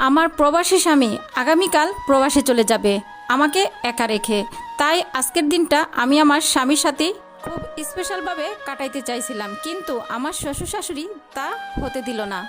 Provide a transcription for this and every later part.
আমার প্রবাসী স্বামী আগামীকাল প্রবাসে চলে যাবে আমাকে একা রেখে। তাই আজকের দিনটা আমি আমার স্বামীর সাথে খুব স্পেশালভাবে কাটাইতে চাইছিলাম, কিন্তু আমার শ্বশুর শাশুড়ি তা হতে দিল না।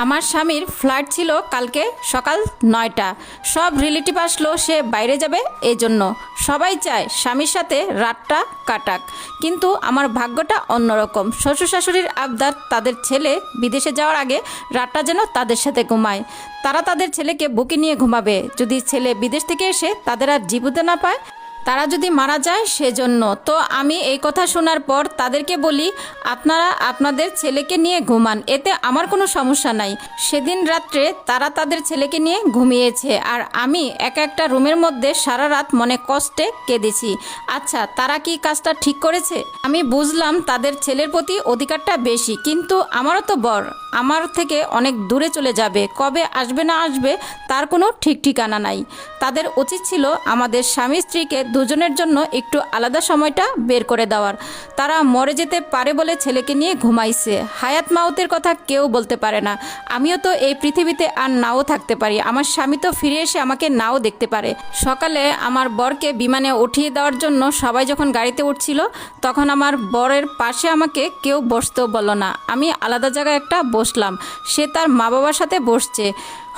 আমার স্বামীর ফ্লাইট ছিল কালকে সকাল 9টা। সব রিলেটিভ আসলো সে বাইরে যাবে, এই জন্য সবাই চায় স্বামীর সাথে রাতটা কাটাক, কিন্তু আমার ভাগ্যটা অন্যরকম। শ্বশুর শাশুড়ির আবদার তাদের ছেলে বিদেশে যাওয়ার আগে রাতটা যেন তাদের সাথে ঘুমায়। তারা তাদের ছেলেকে বুকে নিয়ে ঘুমাবে, যদি ছেলে বিদেশ থেকে এসে তাদের আর জীবিত না পায়, তারা যদি মারা যায় সেজন্য। তো আমি এই কথা শোনার পর তাদেরকে বলি, আপনারা আপনাদের ছেলেকে নিয়ে ঘুমান, এতে আমার কোনো সমস্যা নাই। সেদিন রাত্রে তারা তাদের ছেলেকে নিয়ে ঘুমিয়েছে, আর আমি একা একটা রুমের মধ্যে সারা রাত মনে কষ্টে কেঁদেছি। আচ্ছা, তারা কি কাজটা ঠিক করেছে? আমি বুঝলাম তাদের ছেলের প্রতি অধিকারটা বেশি, কিন্তু আমারও তো বর আমার থেকে অনেক দূরে চলে যাবে, কবে আসবে না আসবে তার কোনো ঠিক ঠিকানা নাই। তাদের উচিত ছিল আমাদের স্বামী স্ত্রীকে দুজনের জন্য একটু আলাদা সময়টা বের করে দেওয়ার। তারা মরে যেতে পারে বলে ছেলেকে নিয়ে ঘুমাইছে। হায়াত মাউতের কথা কেউ বলতে পারে না। আমিও তো এই পৃথিবীতে আর নাও থাকতে পারি, আমার স্বামী তো ফিরে এসে আমাকে নাও দেখতে পারে। সকালে আমার বরকে বিমানে উঠিয়ে দেওয়ার জন্য সবাই যখন গাড়িতে উঠছিল, তখন আমার বরের পাশে আমাকে কেউ বসতেও বলল না। আমি আলাদা জায়গায় একটা বসলাম, সে তার মা বাবার সাথে বসছে।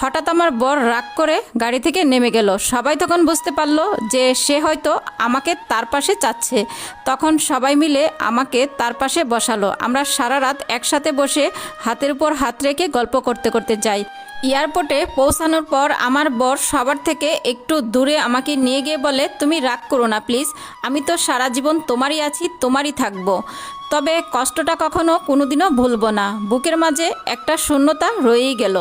হঠাৎ আমার বর রাগ করে গাড়ি থেকে নেমে গেল। সবাই তখন বুঝতে পারলো যে সে হয়তো আমাকে তার পাশে চাচ্ছে। তখন সবাই মিলে আমাকে তার পাশে বসালো। আমরা সারা রাত একসাথে বসে হাতের উপর হাত রেখে গল্প করতে করতে যাই। এয়ারপোর্টে পৌঁছানোর পর আমার বর সবার থেকে একটু দূরে আমাকে নিয়ে গিয়ে বলে, তুমি রাগ করো না প্লিজ, আমি তো সারা জীবন তোমারই আছি, তোমারই থাকবো। তবে কষ্টটা কখনো কোনোদিনও ভুলবো না। বুকের মাঝে একটা শূন্যতা রয়েই গেল।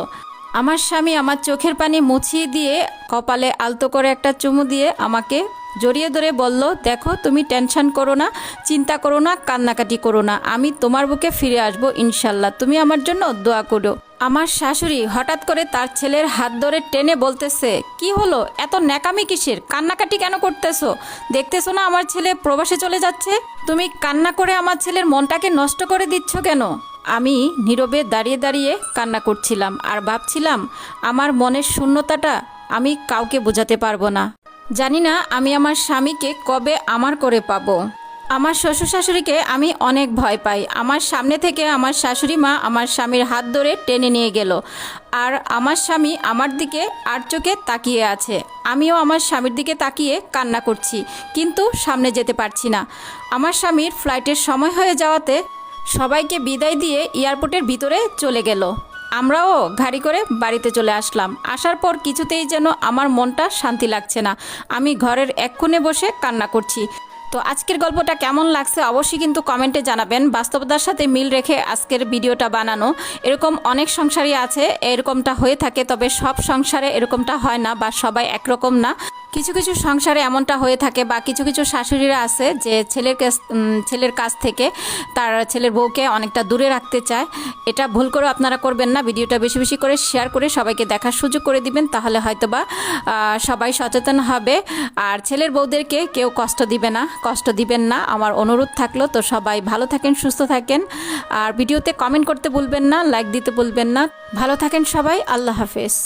আমার স্বামী আমার চোখের পানি মুছিয়ে দিয়ে কপালে আলতো করে একটা চুমু দিয়ে আমাকে জড়িয়ে ধরে বলল, দেখো তুমি টেনশন করো না, চিন্তা করো না, কান্নাকাটি করো না, আমি তোমার বুকে ফিরে আসবো ইনশাল্লাহ, তুমি আমার জন্য দোয়া করো। আমার শাশুড়ি হঠাৎ করে তার ছেলের হাত ধরে টেনে বলতেছে, কি হলো, এত ন্যাকামি কিসের, কান্নাকাটি কেন করতেছো? দেখতেছো না আমার ছেলে প্রবাসে চলে যাচ্ছে, তুমি কান্না করে আমার ছেলের মনটাকে নষ্ট করে দিচ্ছ কেন? আমি নীরবে দাঁড়িয়ে দাঁড়িয়ে কান্না করছিলাম আর ভাবছিলাম আমার মনের শূন্যতাটা আমি কাউকে বোঝাতে পারবো না। জানি না আমি আমার স্বামীকে কবে আমার করে পাবো। আমার শ্বশুর শাশুড়িকে আমি অনেক ভয় পাই। আমার সামনে থেকে আমার শাশুড়ি মা আমার স্বামীর হাত ধরে টেনে নিয়ে গেল, আর আমার স্বামী আমার দিকে আর চোখে তাকিয়ে আছে। আমিও আমার স্বামীর দিকে তাকিয়ে কান্না করছি, কিন্তু সামনে যেতে পারছি না। আমার স্বামীর ফ্লাইটের সময় হয়ে যাওয়াতে সবাইকে বিদায় দিয়ে এয়ারপোর্টের ভিতরে চলে গেল। আমরাও গাড়ি করে বাড়িতে চলে আসলাম। আসার পর কিছুতেই যেন আমার মনটা শান্তি লাগছে না। আমি ঘরের এক কোণে বসে কান্না করছি। তো আজকের গল্পটা কেমন লাগছে অবশ্যই কিন্তু কমেন্টে জানাবেন। বাস্তবতার সাথে মিল রেখে আজকের ভিডিওটা বানানো। এরকম অনেক সংসারই আছে এরকমটা হয়ে থাকে, তবে সব সংসারে এরকমটা হয় না বা সবাই একরকম না। কিছু কিছু সংসারে এমনটা হয়ে থাকে, বা কিছু কিছু শাশুড়িরা আছে যে ছেলের কাছ থেকে তার ছেলের বউকে অনেকটা দূরে রাখতে চায়। এটা ভুল করে আপনারা করবেন না। ভিডিওটা বেশি বেশি করে শেয়ার করে সবাইকে দেখার সুযোগ করে দিবেন, তাহলে হয়তোবা সবাই সচেতন হবে। আর ছেলের বউদেরকে কেউ কষ্ট দিবেন না আমার অনুরোধ থাকলো। তো সবাই ভালো থাকেন, সুস্থ থাকেন, আর ভিডিওতে কমেন্ট করতে ভুলবেন না, লাইক দিতে ভুলবেন না। ভালো থাকেন সবাই, আল্লাহ হাফেজ।